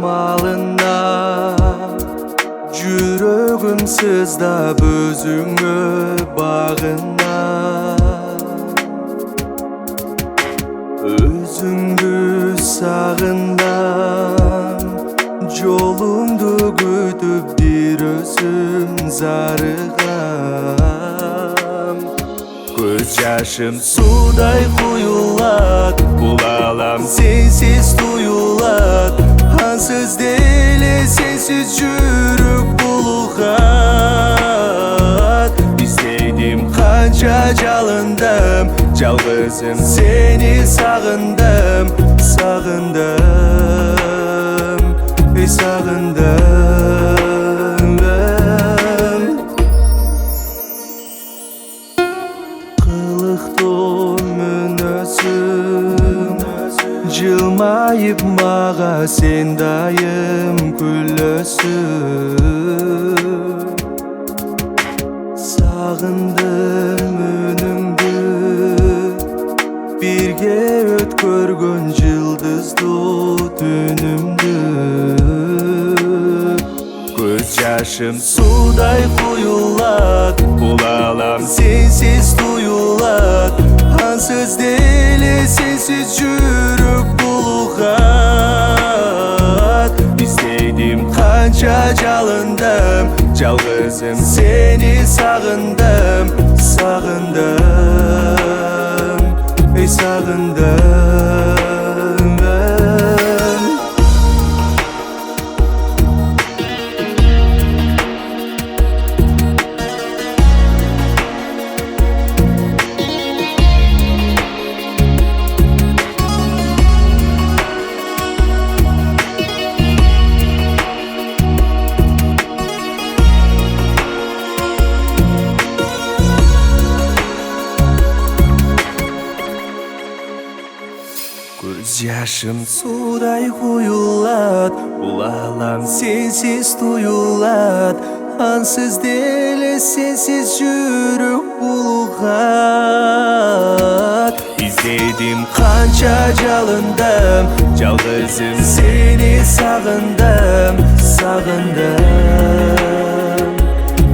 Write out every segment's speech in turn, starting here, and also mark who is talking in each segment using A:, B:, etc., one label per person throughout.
A: малына жүрөгім сыздап өзіңе бағына өзіңді сағынам жолыңды күтіп бір өзім зарығам көз жашым судай құйылат бұл алам сенсіз тұйылат ансыз деле сенсіз жүрек булығат іздедім қанша жалындым жалғызым сені сағындым сағындым ей сағындым қылықты мүнөзім жылмайып маға сен дайым күлөсүң сағындым үніңді бірге өткөргөн жылдызды түнүмдү көз жашым судай құйылат бұл алам сенсіз тұйылат ансыз деле сенсіз жүрек булығат іздедім қанша жалындым жалғызым сені сағындым сағындым ей сағындым көз жашым судай құйылат бұл алам сенсіз тұйылат ансыз деле сенсіз жүрек булығат іздедім қанша жалындым жалғызым сені сағындым сағындым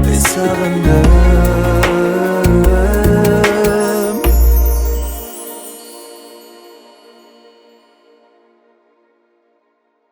A: ей сағындым